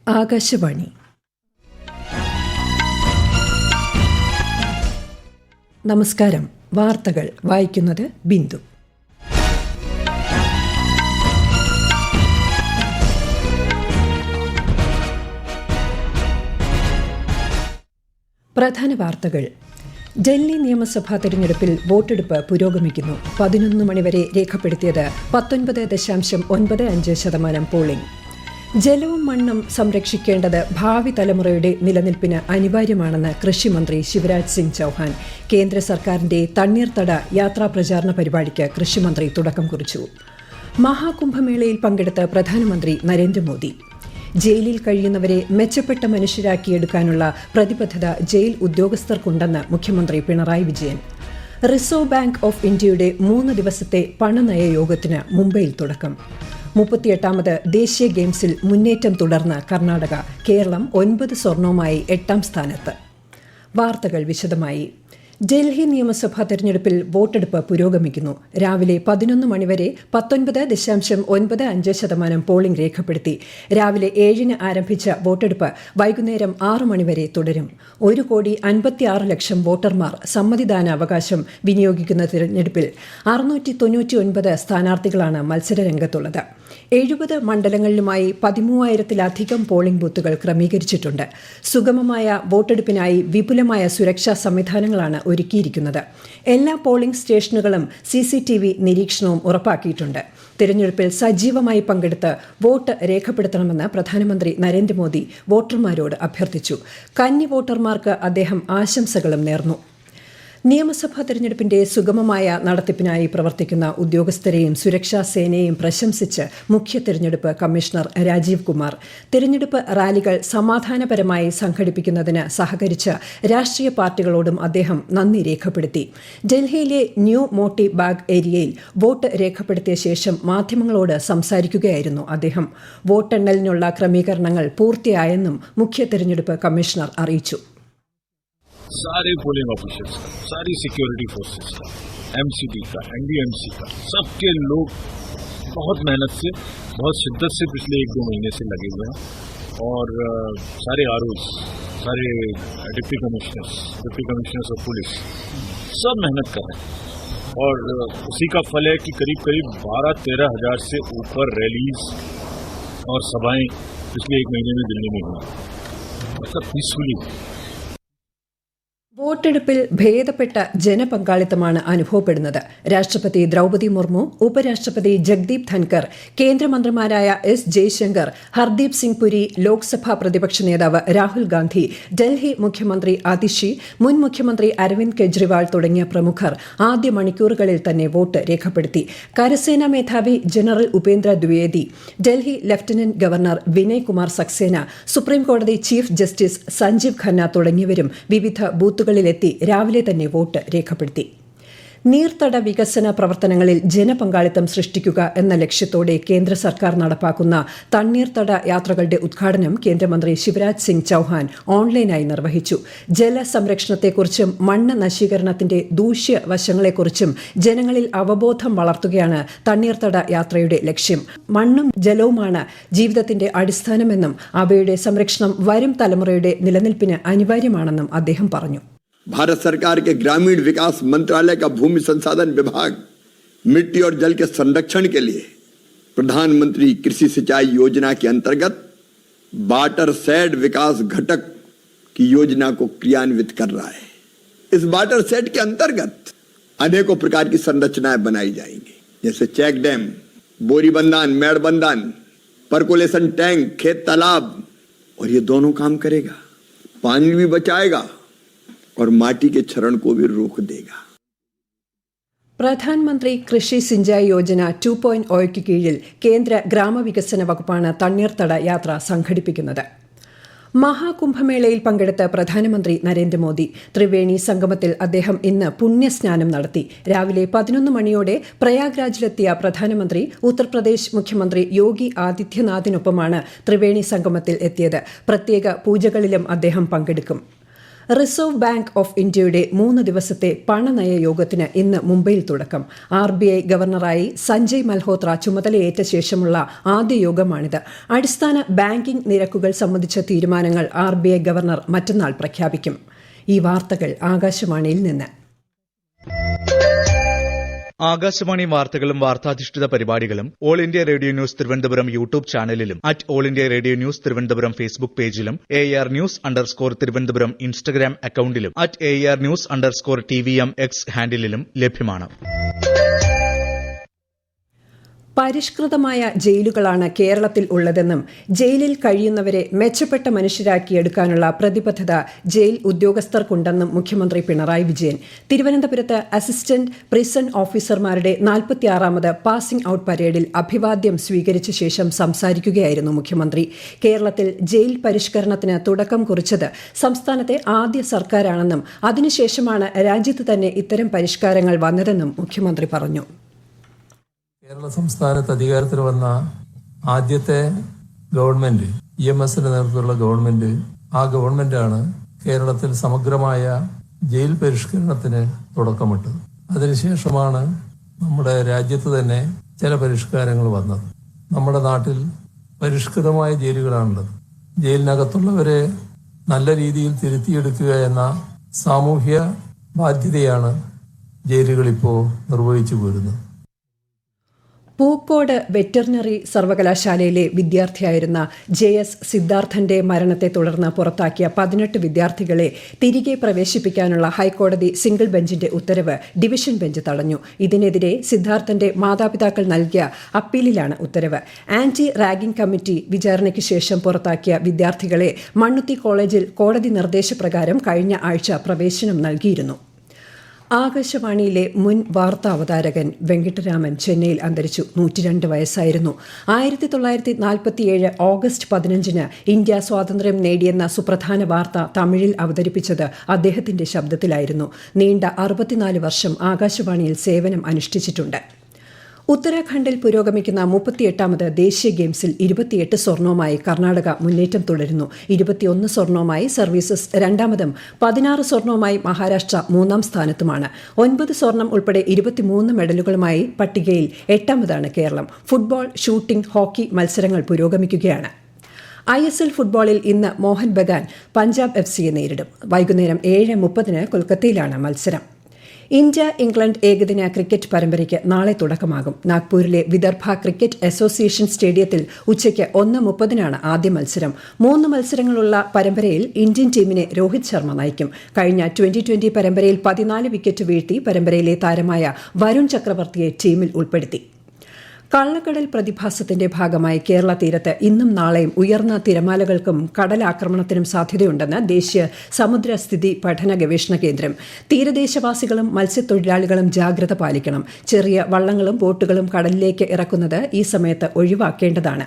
ആകാശവാണി. നമസ്കാരം. വാർത്തകൾ വായിക്കുന്നത് ബിന്ദു. പ്രധാന വാർത്തകൾ. ഡൽഹി നിയമസഭാ തെരഞ്ഞെടുപ്പിൽ വോട്ടെടുപ്പ് പുരോഗമിക്കുന്നു. 11 മണിവരെ രേഖപ്പെടുത്തിയത് 19.95% പോളിംഗ്. ജലവും മണ്ണും സംരക്ഷിക്കേണ്ടത് ഭാവി തലമുറയുടെ നിലനിൽപ്പിന് അനിവാര്യമാണെന്ന് കൃഷിമന്ത്രി ശിവരാജ് സിംഗ് ചൌഹാൻ. കേന്ദ്ര സർക്കാരിന്റെ തണ്ണീർത്തട യാത്രാ പ്രചാരണ പരിപാടിക്ക് കൃഷിമന്ത്രി തുടക്കം കുറിച്ചു. മഹാകുംഭമേളയിൽ പങ്കെടുത്ത പ്രധാനമന്ത്രി നരേന്ദ്രമോദി. ജയിലിൽ കഴിയുന്നവരെ മെച്ചപ്പെട്ട മനുഷ്യരാക്കിയെടുക്കാനുള്ള പ്രതിബദ്ധത ജയിൽ ഉദ്യോഗസ്ഥർക്കുണ്ടെന്ന് മുഖ്യമന്ത്രി Pinarayi Vijayan. Reserve bank of ഇന്ത്യയുടെ 3 ദിവസത്തെ പണനയ യോഗത്തിന് മുംബൈയിൽ തുടക്കം. 38ാമത് ദേശീയ ഗെയിംസിൽ മുന്നേറ്റം തുടർന്ന് കർണാടക. കേരളം 9 സ്വർണവുമായി 8ാം സ്ഥാനത്ത്. വാർത്തകൾ വിശദമായി. ഡൽഹി നിയമസഭാ തെരഞ്ഞെടുപ്പിൽ വോട്ടെടുപ്പ് പുരോഗമിക്കുന്നു. രാവിലെ 11 മണിവരെ 19.95% പോളിംഗ് രേഖപ്പെടുത്തി. രാവിലെ 7-ന് ആരംഭിച്ച വോട്ടെടുപ്പ് വൈകുന്നേരം 6 മണിവരെ തുടരും. 1,56,00,000 വോട്ടർമാർ സമ്മതിദാനാവകാശം വിനിയോഗിക്കുന്ന തെരഞ്ഞെടുപ്പിൽ 699 സ്ഥാനാർത്ഥികളാണ് മത്സരരംഗത്തുള്ളത്. 70 മണ്ഡലങ്ങളിലുമായി 13,000-ലധികം പോളിംഗ് ബൂത്തുകൾ ക്രമീകരിച്ചിട്ടുണ്ട്. സുഗമമായ വോട്ടെടുപ്പിനായി വിപുലമായ സുരക്ഷാ സംവിധാനങ്ങളാണ് ഒരുക്കിയിരിക്കുന്നത്. എല്ലാ പോളിംഗ് സ്റ്റേഷനുകളും CCTV നിരീക്ഷണവും ഉറപ്പാക്കിയിട്ടുണ്ട്. തെരഞ്ഞെടുപ്പിൽ സജീവമായി പങ്കെടുത്ത് വോട്ട് രേഖപ്പെടുത്തണമെന്ന് പ്രധാനമന്ത്രി നരേന്ദ്രമോദി വോട്ടർമാരോട് അഭ്യർത്ഥിച്ചു. കന്നി വോട്ടർമാർക്ക് അദ്ദേഹം ആശംസകളും നേർന്നു. നിയമസഭാ തെരഞ്ഞെടുപ്പിന്റെ സുഗമമായ നടത്തിപ്പിനായി പ്രവർത്തിക്കുന്ന ഉദ്യോഗസ്ഥരെയും സുരക്ഷാ സേനയെയും പ്രശംസിച്ച് മുഖ്യ തെരഞ്ഞെടുപ്പ് കമ്മീഷണർ രാജീവ് കുമാർ. തെരഞ്ഞെടുപ്പ് റാലികൾ സമാധാനപരമായി സംഘടിപ്പിക്കുന്നതിന് സഹകരിച്ച രാഷ്ട്രീയ പാർട്ടികളോടും അദ്ദേഹം നന്ദി രേഖപ്പെടുത്തി. ഡൽഹിയിലെ ന്യൂ മോട്ടി ബാഗ് ഏരിയയിൽ വോട്ട് രേഖപ്പെടുത്തിയ ശേഷം മാധ്യമങ്ങളോട് സംസാരിക്കുകയായിരുന്നു അദ്ദേഹം. വോട്ടെണ്ണലിനുള്ള ക്രമീകരണങ്ങൾ പൂർത്തിയായെന്നും മുഖ്യ തെരഞ്ഞെടുപ്പ് കമ്മീഷണർ അറിയിച്ചു. सारे पोलिंग ऑफिसर्स का, सारी सिक्योरिटी फोर्सेस का, MCD का, NDMC का, सबके लोग बहुत मेहनत से, बहुत शिद्दत से पिछले 1-2 महीने से लगे हुए हैं. और सारे ROs, सारे डिप्टी कमिश्नर्स ऑफ पुलिस सब मेहनत कर रहे हैं. और उसी का फल है कि करीब 12-13 हज़ार से ऊपर रैलीज और सभाएं पिछले 1 महीने में दिल्ली में हुई. मतलब पीसफुली. വോട്ടെടുപ്പിൽ ഭേദപ്പെട്ട ജനപങ്കാളിത്തമാണ് അനുഭവപ്പെടുന്നത്. രാഷ്ട്രപതി ദ്രൌപദി മുർമു, ഉപരാഷ്ട്രപതി ജഗ്ദീപ് ധൻകർ, കേന്ദ്രമന്ത്രിമാരായ S. ജയശങ്കർ, ഹർദീപ് സിംഗ് പുരി, ലോക്സഭാ പ്രതിപക്ഷ നേതാവ് രാഹുൽ ഗാന്ധി, ഡൽഹി മുഖ്യമന്ത്രി അതിഷി, മുൻ മുഖ്യമന്ത്രി അരവിന്ദ് കെജ്രിവാൾ തുടങ്ങിയ പ്രമുഖർ ആദ്യ മണിക്കൂറുകളിൽ തന്നെ വോട്ട് രേഖപ്പെടുത്തി. കരസേനാ മേധാവി general Upendra Dwivedi, Delhi lieutenant governor Vinay Kumar Saxena, സുപ്രീംകോടതി ചീഫ് ജസ്റ്റിസ് സഞ്ജീവ് ഖന്ന തുടങ്ങിയവരും വിവിധ ബൂത്തുകളിലെത്തി രാവിലെ തന്നെ വോട്ട് രേഖപ്പെടുത്തി. നീർത്തട വികസന പ്രവർത്തനങ്ങളിൽ ജനപങ്കാളിത്തം സൃഷ്ടിക്കുക എന്ന ലക്ഷ്യത്തോടെ കേന്ദ്ര സർക്കാർ നടപ്പാക്കുന്ന തണ്ണീർത്തട യാത്രകളുടെ ഉദ്ഘാടനം കേന്ദ്രമന്ത്രി ശിവരാജ് സിംഗ് ചൌഹാൻ ഓൺലൈനായി നിർവഹിച്ചു. ജലസംരക്ഷണത്തെക്കുറിച്ചും മണ്ണ് നശീകരണത്തിന്റെ ദൂഷ്യവശങ്ങളെക്കുറിച്ചും ജനങ്ങളിൽ അവബോധം വളർത്തുകയാണ് തണ്ണീർത്തട യാത്രയുടെ ലക്ഷ്യം. മണ്ണും ജലവുമാണ് ജീവിതത്തിന്റെ അടിസ്ഥാനമെന്നും അവയുടെ സംരക്ഷണം വരും തലമുറയുടെ നിലനിൽപ്പിന് അനിവാര്യമാണെന്നും അദ്ദേഹം പറഞ്ഞു. भारत सरकार के ग्रामीण विकास मंत्रालय का भूमि संसाधन विभाग मिट्टी और जल के संरक्षण के लिए प्रधानमंत्री कृषि सिंचाई योजना के अंतर्गत वाटर शेड विकास घटक की योजना को क्रियान्वित कर रहा है. इस वाटर शेड के अंतर्गत अनेकों प्रकार की संरचनाएं बनाई जाएंगी, जैसे चेक डैम, बोरी बंधान, मेड़ बंधान, परकोलेशन टैंक, खेत तालाब. और ये दोनों काम करेगा, पानी भी बचाएगा और माटी के क्षरण को भी रोक देगा. പ്രധാനമന്ത്രി കൃഷി സിഞ്ചായി യോജന 2.0 കീഴിൽ കേന്ദ്ര ഗ്രാമവികസന വകുപ്പാണ് തണ്ണീർത്തട യാത്ര സംഘടിപ്പിക്കുന്നത്. മഹാകുംഭമേളയിൽ പങ്കെടുത്ത പ്രധാനമന്ത്രി നരേന്ദ്രമോദി ത്രിവേണി സംഗമത്തിൽ അദ്ദേഹം ഇന്ന് പുണ്യസ്നാനം നടത്തി. രാവിലെ 11 മണിയോടെ പ്രയാഗ്രാജിലെത്തിയ പ്രധാനമന്ത്രി ഉത്തർപ്രദേശ് മുഖ്യമന്ത്രി യോഗി ആദിത്യനാഥിനൊപ്പമാണ് ത്രിവേണി സംഗമത്തിൽ എത്തിയത്. പ്രത്യേക പൂജകളിലും അദ്ദേഹം പങ്കെടുക്കും. റിസർവ് ബാങ്ക് ഓഫ് ഇന്ത്യയുടെ 3 ദിവസത്തെ പണനയ യോഗത്തിന് ഇന്ന് മുംബൈയിൽ തുടക്കം. RBI ഗവർണറായി സഞ്ജയ് മൽഹോത്ര ചുമതലയേറ്റ ശേഷമുള്ള ആദ്യ യോഗമാണിത്. അടിസ്ഥാന ബാങ്കിംഗ് നിരക്കുകൾ സംബന്ധിച്ച തീരുമാനങ്ങൾ RBI ഗവർണർ മറ്റന്നാൾ പ്രഖ്യാപിക്കും. ഈ വാർത്തകൾ ആകാശവാണിയിൽ നിന്ന്. ആകാശവാണി വാർത്തകളും വാർത്താധിഷ്ഠിത പരിപാടികളും all India radio news Thiruvananthapuram YouTube ചാനലിലും all India radio news Thiruvananthapuram Facebook പേജിലും AR News_ തിരുവനന്തപുരം ഇൻസ്റ്റഗ്രാം അക്കൌണ്ടിലും AR News_TVM X ഹാൻഡിലും ലഭ്യമാണ്. പരിഷ്കൃതമായ ജയിലുകളാണ് കേരളത്തിൽ ഉള്ളതെന്നും ജയിലിൽ കഴിയുന്നവരെ മെച്ചപ്പെട്ട മനുഷ്യരാക്കിയെടുക്കാനുള്ള പ്രതിബദ്ധത ജയിൽ ഉദ്യോഗസ്ഥർക്കുണ്ടെന്നും മുഖ്യമന്ത്രി പിണറായി വിജയൻ തിരുവനന്തപുരത്ത് അസിസ്റ്റന്റ് പ്രിസൺ ഓഫീസർമാരുടെ 46ാമത് പാസിംഗ് ഔട്ട് പരേഡിൽ അഭിവാദ്യം സ്വീകരിച്ച ശേഷം സംസാരിക്കുകയായിരുന്നു മുഖ്യമന്ത്രി. കേരളത്തിൽ ജയിൽ പരിഷ്കരണത്തിന് തുടക്കം കുറിച്ചത് സംസ്ഥാനത്തെ ആദ്യ സർക്കാരാണെന്നും അതിനുശേഷമാണ് രാജ്യത്ത് തന്നെ ഇത്തരം പരിഷ്കാരങ്ങൾ വന്നതെന്നും മുഖ്യമന്ത്രി പറഞ്ഞു. കേരള സംസ്ഥാനത്ത് അധികാരത്തിൽ വന്ന ആദ്യത്തെ ഗവൺമെന്റ് EMSന്റെ നേതൃത്വത്തിലുള്ള ഗവൺമെന്റ്, ആ ഗവൺമെന്റാണ് കേരളത്തിൽ സമഗ്രമായ ജയിൽ പരിഷ്കരണത്തിന് തുടക്കമിട്ടത്. അതിനുശേഷമാണ് നമ്മുടെ രാജ്യത്ത് തന്നെ ചില പരിഷ്കാരങ്ങൾ വന്നത്. നമ്മുടെ നാട്ടിൽ പരിഷ്കൃതമായ ജയിലുകളാണുള്ളത്. ജയിലിനകത്തുള്ളവരെ നല്ല രീതിയിൽ തിരുത്തിയെടുക്കുക എന്ന സാമൂഹ്യ ബാധ്യതയാണ് ജയിലുകൾ ഇപ്പോൾ നിർവഹിച്ചു പോരുന്നത്. പൂക്കോട് വെറ്ററിനറി സർവകലാശാലയിലെ വിദ്യാർത്ഥിയായിരുന്ന JS സിദ്ധാർത്ഥന്റെ മരണത്തെ തുടർന്ന് പുറത്താക്കിയ 18 വിദ്യാർത്ഥികളെ തിരികെ പ്രവേശിപ്പിക്കാനുള്ള ഹൈക്കോടതി സിംഗിൾ ബെഞ്ചിന്റെ ഉത്തരവ് ഡിവിഷൻ ബെഞ്ച് തടഞ്ഞു. ഇതിനെതിരെ സിദ്ധാർത്ഥന്റെ മാതാപിതാക്കൾ നൽകിയ അപ്പീലിലാണ് ഉത്തരവ്. ആന്റി റാഗിംഗ് കമ്മിറ്റി വിചാരണയ്ക്ക് ശേഷം പുറത്താക്കിയ വിദ്യാർത്ഥികളെ മണ്ണുത്തി കോളേജിൽ കോടതി നിർദ്ദേശപ്രകാരം കഴിഞ്ഞ ആഴ്ച പ്രവേശനം നൽകിയിരുന്നു. ആകാശവാണിയിലെ മുൻ വാർത്താ അവതാരകൻ വെങ്കിട്ടരാമൻ ചെന്നൈയിൽ അന്തരിച്ചു. 102 വയസ്സായിരുന്നു. 1947 ഓഗസ്റ്റ് 15 ഇന്ത്യ സ്വാതന്ത്ര്യം നേടിയെന്ന സുപ്രധാന വാർത്ത തമിഴിൽ അവതരിപ്പിച്ചത് അദ്ദേഹത്തിന്റെ ശബ്ദത്തിലായിരുന്നു. നീണ്ട 64 വർഷം ആകാശവാണിയിൽ സേവനം അനുഷ്ഠിച്ചിട്ടുണ്ട്. ഉത്തരാഖണ്ഡിൽ പുരോഗമിക്കുന്ന 38ാമത് ദേശീയ ഗെയിംസിൽ 28 സ്വർണവുമായി കർണാടക മുന്നേറ്റം തുടരുന്നു. 21 സ്വർണവുമായി സർവീസസ് രണ്ടാമതും 16 സ്വർണവുമായി മഹാരാഷ്ട്ര മൂന്നാം സ്ഥാനത്തുമാണ്. 9 സ്വർണം ഉൾപ്പെടെ 23 മെഡലുകളുമായി പട്ടികയിൽ 8ാമതാണ് കേരളം. ഫുട്ബോൾ, ഷൂട്ടിംഗ്, ഹോക്കി മത്സരങ്ങൾ പുരോഗമിക്കുകയാണ്. ISL ഫുട്ബോളിൽ ഇന്ന് മോഹൻ ബഗാൻ പഞ്ചാബ് FCയെ നേരിടും. വൈകുന്നേരം 7:30 കൊൽക്കത്തയിലാണ് മത്സരം. ഇന്ത്യ-ഇംഗ്ലണ്ട് ഏകദിന ക്രിക്കറ്റ് പരമ്പരയ്ക്ക് നാളെ തുടക്കമാകും. നാഗ്പൂരിലെ വിദർഭ ക്രിക്കറ്റ് അസോസിയേഷൻ സ്റ്റേഡിയത്തിൽ ഉച്ചയ്ക്ക് 1:30 ആദ്യ മത്സരം. 3 മത്സരങ്ങളുള്ള പരമ്പരയിൽ ഇന്ത്യൻ ടീമിനെ രോഹിത് ശർമ്മ നയിക്കും. കഴിഞ്ഞ 2020 പരമ്പരയിൽ 14 വിക്കറ്റ് വീഴ്ത്തി പരമ്പരയിലെ താരമായ വരുൺ ചക്രവർത്തിയെ ടീമിൽ ഉൾപ്പെടുത്തി. കള്ളക്കടൽ പ്രതിഭാസത്തിന്റെ ഭാഗമായി കേരള തീരത്ത് ഇന്നും നാളെയും ഉയർന്ന തിരമാലകൾക്കും കടലാക്രമണത്തിനും സാധ്യതയുണ്ടെന്ന് ദേശീയ സമുദ്രസ്ഥിതി പഠന ഗവേഷണ കേന്ദ്രം. തീരദേശവാസികളും മത്സ്യത്തൊഴിലാളികളും ജാഗ്രത പാലിക്കണം. ചെറിയ വള്ളങ്ങളും ബോട്ടുകളും കടലിലേക്ക് ഇറക്കുന്നത് ഈ സമയത്ത് ഒഴിവാക്കേണ്ടതാണ്.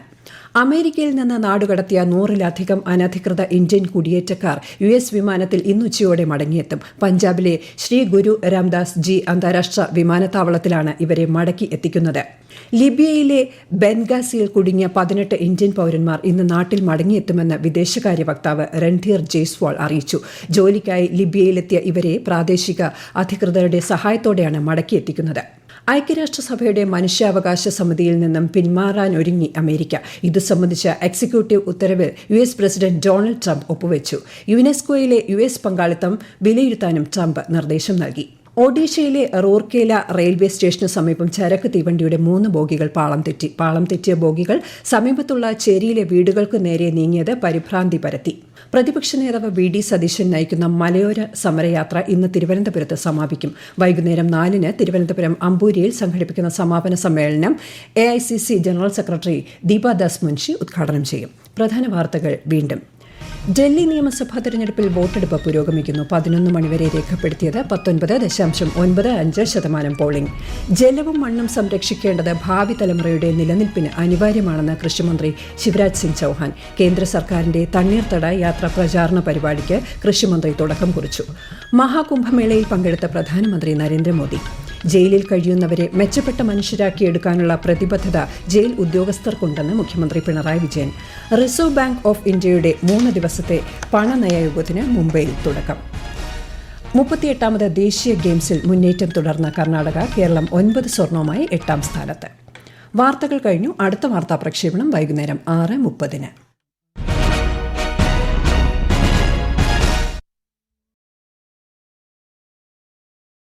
അമേരിക്കയിൽ നിന്ന് നാടുകടത്തിയ 100-ലധികം അനധികൃത ഇന്ത്യൻ കുടിയേറ്റക്കാർ US വിമാനത്തിൽ ഇന്നുച്ചയോടെ മടങ്ങിയെത്തും. പഞ്ചാബിലെ ശ്രീ ഗുരു രാംദാസ് ജി അന്താരാഷ്ട്ര വിമാനത്താവളത്തിലാണ് ഇവരെ മടക്കി എത്തിക്കുന്നത്. ലിബിയയിലെ ബെൻഗാസിയിൽ കുടുങ്ങിയ 18 ഇന്ത്യൻ പൌരന്മാർ ഇന്ന് നാട്ടിൽ മടങ്ങിയെത്തുമെന്ന് വിദേശകാര്യ വക്താവ് രൺധീർ ജയ്സ്വാൾ അറിയിച്ചു. ജോലിക്കായി ലിബിയയിലെത്തിയ ഇവരെ പ്രാദേശിക അധികൃതരുടെ സഹായത്തോടെയാണ് മടക്കിയെത്തിക്കുന്നത്. ഐക്യരാഷ്ട്രസഭയുടെ മനുഷ്യാവകാശ സമിതിയിൽ നിന്നും പിന്മാറാനൊരുങ്ങി അമേരിക്ക. ഇതു സംബന്ധിച്ച എക്സിക്യൂട്ടീവ് ഉത്തരവിൽ US പ്രസിഡന്റ് ഡൊണാൾഡ് ട്രംപ് ഒപ്പുവെച്ചു. യുനെസ്കോയിലെ US പങ്കാളിത്തം വിലയിരുത്താനും ട്രംപ് നിർദ്ദേശം നൽകി. ഒഡീഷയിലെ റൂർക്കേല റെയിൽവേ സ്റ്റേഷന് സമീപം ചരക്ക് തീവണ്ടിയുടെ 3 ബോഗികൾ പാളം തെറ്റിയ ബോഗികൾ സമീപത്തുള്ള ചേരിയിലെ വീടുകൾക്ക് നേരെ നീങ്ങിയത് പരിഭ്രാന്തി പരത്തി. പ്രതിപക്ഷ നേതാവ് VD സതീശൻ നയിക്കുന്ന മലയോര സമരയാത്ര ഇന്ന് തിരുവനന്തപുരത്ത് സമാപിക്കും. വൈകുന്നേരം 4-ന് തിരുവനന്തപുരം അമ്പൂരിയിൽ സംഘടിപ്പിക്കുന്ന സമാപന സമ്മേളനം AICC general secretary Deepa Das Munshi ഉദ്ഘാടനം ചെയ്യും. പ്രധാന വാർത്തകൾ വീണ്ടും. ഡൽഹി നിയമസഭാ തെരഞ്ഞെടുപ്പിൽ വോട്ടെടുപ്പ് പുരോഗമിക്കുന്നു. 11 മണിവരെ രേഖപ്പെടുത്തിയത് 19.95% പോളിംഗ്. ജലവും മണ്ണും സംരക്ഷിക്കേണ്ടത് ഭാവി തലമുറയുടെ നിലനിൽപ്പിന് അനിവാര്യമാണെന്ന് കൃഷിമന്ത്രി ശിവരാജ് സിംഗ് ചൌഹാൻ. കേന്ദ്ര സർക്കാരിന്റെ തണ്ണീർത്തട യാത്ര പ്രചാരണ പരിപാടിക്ക് കൃഷിമന്ത്രി തുടക്കം കുറിച്ചു. മഹാകുംഭമേളയിൽ പങ്കെടുത്ത പ്രധാനമന്ത്രി നരേന്ദ്രമോദി. ജയിലിൽ കഴിയുന്നവരെ മെച്ചപ്പെട്ട മനുഷ്യരാക്കിയെടുക്കാനുള്ള പ്രതിബദ്ധത ജയിൽ ഉദ്യോഗസ്ഥർക്കുണ്ടെന്ന് മുഖ്യമന്ത്രി Pinarayi Vijayan. Reserve bank of ഇന്ത്യയുടെ 3 ദിവസത്തെ പണനയയോഗത്തിന് മുംബൈയിൽ തുടക്കം. 38ാമത് ദേശീയ ഗെയിംസിൽ മുന്നേറ്റം തുടർന്ന കർണാടക. കേരളം 9 സ്വർണവുമായി 8ാം സ്ഥാനത്ത്. വാർത്തകൾ കഴിഞ്ഞു. അടുത്ത വാർത്താ പ്രക്ഷേപണം വൈകുന്നേരം 6:30.